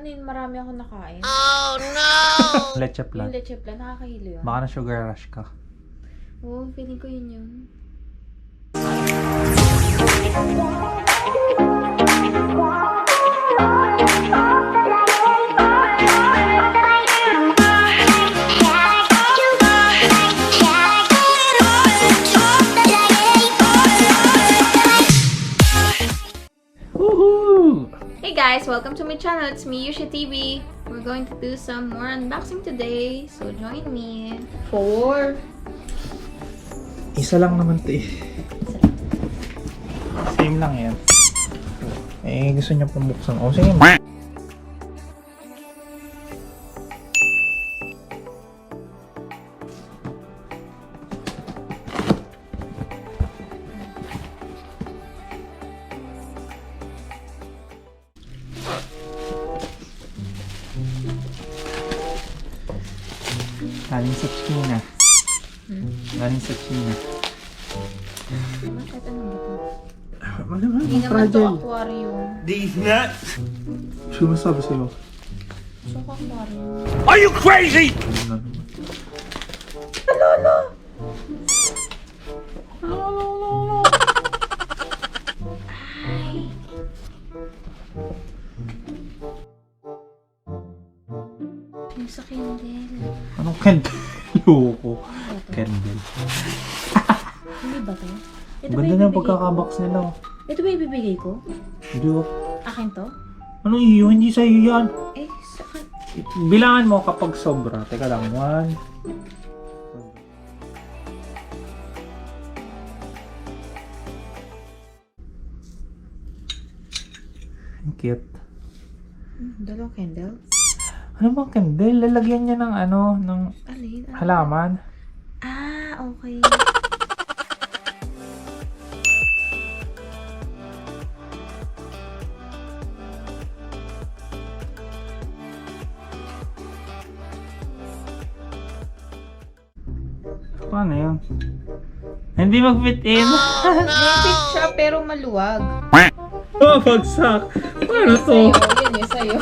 Ano yun? Marami ako nakain. Oh no! Leche plan. Yung leche plan, nakakahilo yun. Baka na sugar rush ka. Oo, feeling ko yun yun. Hey guys, welcome to my channel. It's me, Yusha TV. We're going to do some more unboxing today, so join me. 4. Isa lang naman ito eh. Same lang yan. Eh, gusto niya pumuksan. O, sige. Galing sa China. Galing sa China. Bakit ano ba ito? Malamang, Hindi naman ito aquarium. These nuts! Sino masabi sa'yo? So, aquarium. Are you crazy? Ano naman? Lolo! Ay. Yung sa candle. Anong candle? Loko. Candle. Hindi ba ito? Ito ba Ganda na ibibigay pagkakabox nila. ko? Ito ba ibibigay ko? Hindi ko. Akin to? Ano iyo? Hindi sa'yo yan. Eh, sa Bilangan mo kapag sobra. Teka lang. 1. Ang cute. dalawang candle? Ano bang candle? Lalagyan niya ng ano, ng Alin? Ano? halaman. Ah, okay. Paano yun? Hindi mag-fit in. Basic siya pero maluwag. Oh, bagsak. Paano to? Yan yung sa'yo.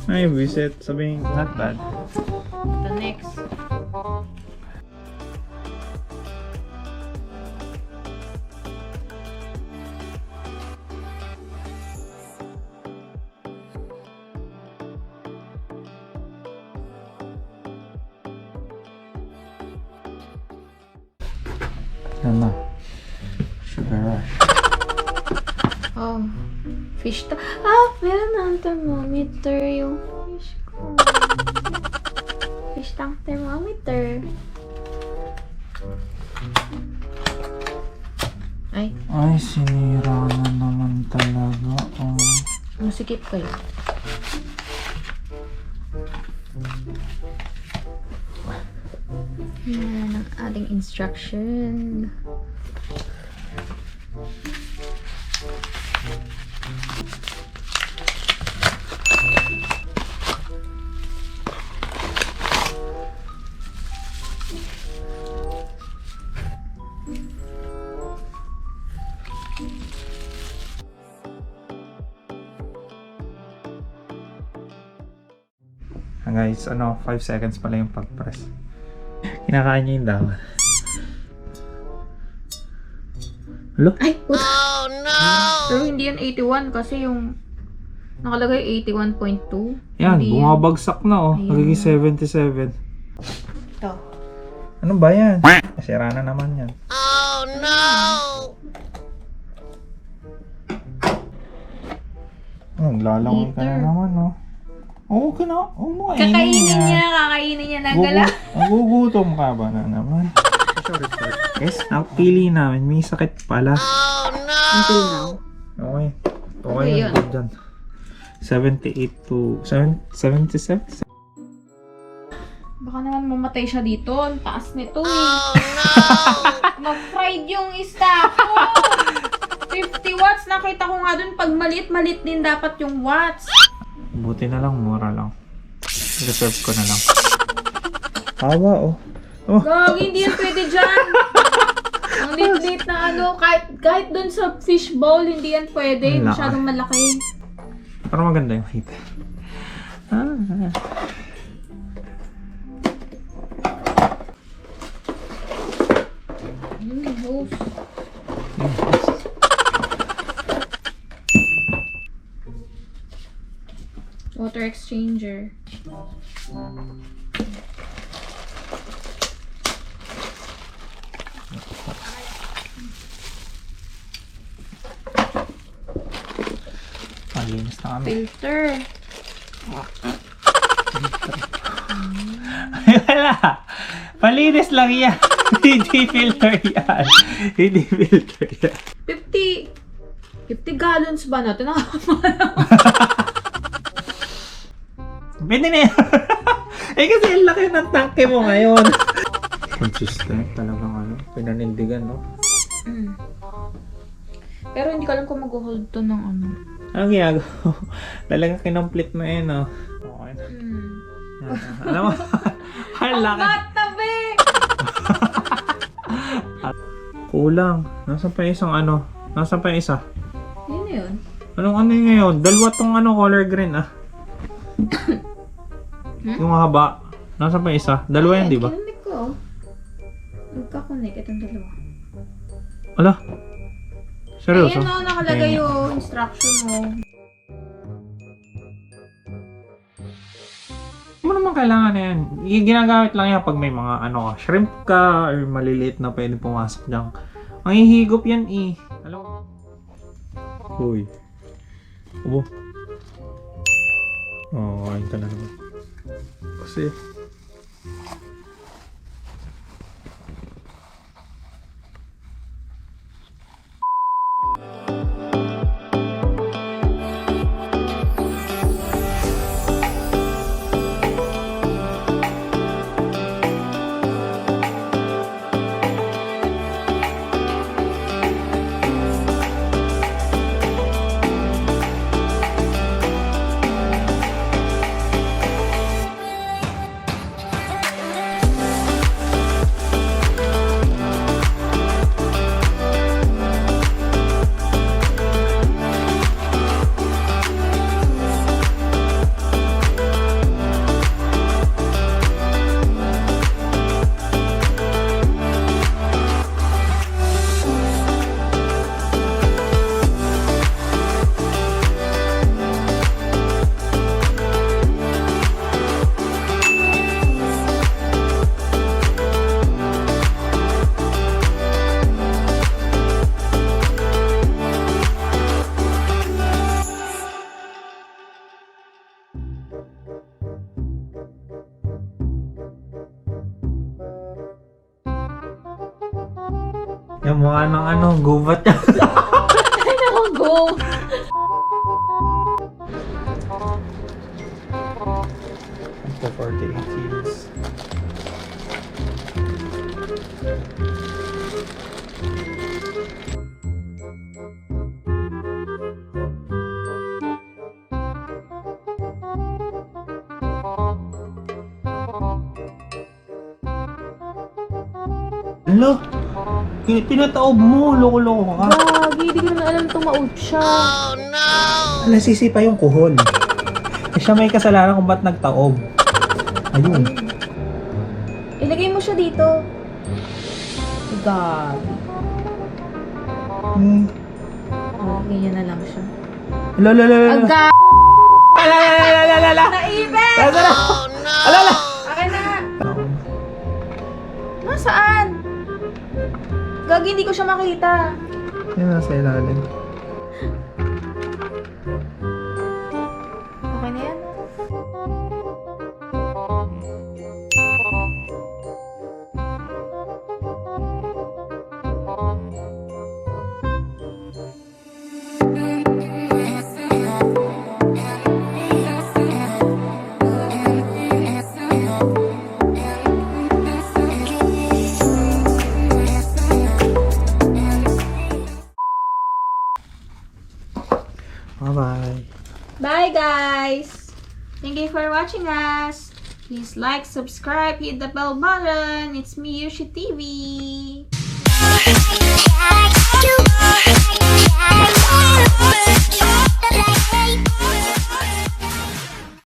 Ay, visit. Sabihin, not bad. The next. Yan na. Sugar rush. Oh, fish to. Ah, meron na ang thermometer yung fish ko. Fish tank thermometer. Ay, Ay, sinira na naman talaga. Oh. masikip kayo. Yan ang ating instruction. Guys, 5 seconds pala yung pag-press. Kinakain niya yung dawa. Hello? Ay, puta. Oh no! Pero hindi yan 81 kasi yung nakalagay 81.2. Yan, Hindi bumabagsak na oh. Ayun. Nagiging 77. Ito. Ano ba yan? Sira na naman yan. Oh no! Naglalangoy ka na Liter. naman oh. Okay na. Kakainin niya nagala. Nagugutom ka ba na naman? Yes, napili namin. May sakit pala. Oh no! Until now. Okay. Okay Okay, yun. yun. Dyan. 78 to 77? Baka naman mamatay siya dito. Ang taas nito eh. Oh no! Mag-fried yung isda ko. 50 watts. Nakita ko nga dun. Pag maliit din dapat yung watts. Buti na lang, mura lang. Reserve ko na lang. Hawa oh. Oh. Gag, hindi yan pwede dyan. Ang lit-lit na ano, kahit dun sa fish bowl, hindi yan pwede. Ang laki. Masyadong malaki. Pero maganda yung kita. Hose. Water exchanger. Malinis na kami. Filter. Ay, wala. Palinis lang yan. Hindi filter yan. Hindi filter yan. 50 gallons ba natin? Pwede na yan. Eh kasi ang laki ng tanke mo ngayon. Consistent talagang ano. Pinanindigan, no? Mm. Pero hindi ko alam kung mag-hold to ng ano. Anong ginagawa? Talagang kinomplete mo eh, no? Okay na. Alam mo? Ang laki. Matabi! Kulang. Nasaan pa isang ano? Nasaan pa isa? Yun na yun. Anong ano yun ngayon? Dalawa tong ano, color green ah. Yung haba. Nasaan pa isa? Dalawa yan, di ba? Kinunik ko. Nagkakunik. Itong dalawa. Ala. Seryoso? Ayan o, nakalagay yung instruction mo. Hindi mo naman kailangan na yan. Ginagamit lang yan pag may mga ano, shrimp ka or maliliit na pwede pumasok dyan. Ang hihigop yan eh. Alam mo? Uy. Ubo. Oo, ayun ka na naman. Kasi... Yung mukha ng ano, gubat yan. Ay, naku, go! For 48 years. Hello? Pinataob mo, loko-loko ka. Gagi, di ko na alam tumaob siya. Oh no! Nasisi pa yung kuhol. Eh siya may kasalanan kung ba't nagtaob. Ayun. Ilagay mo siya dito. Gagi. Ganyan na lang siya. Lala. Aga! Lala. Naibig! Oh no! Alala. Akin na! Nasaan? Gagi, hindi ko siya makita. Yan nasa ilalim. Okay na yan? Bye-bye. Bye guys! Thank you for watching us. Please like, subscribe, hit the bell button. It's me, Yushi TV.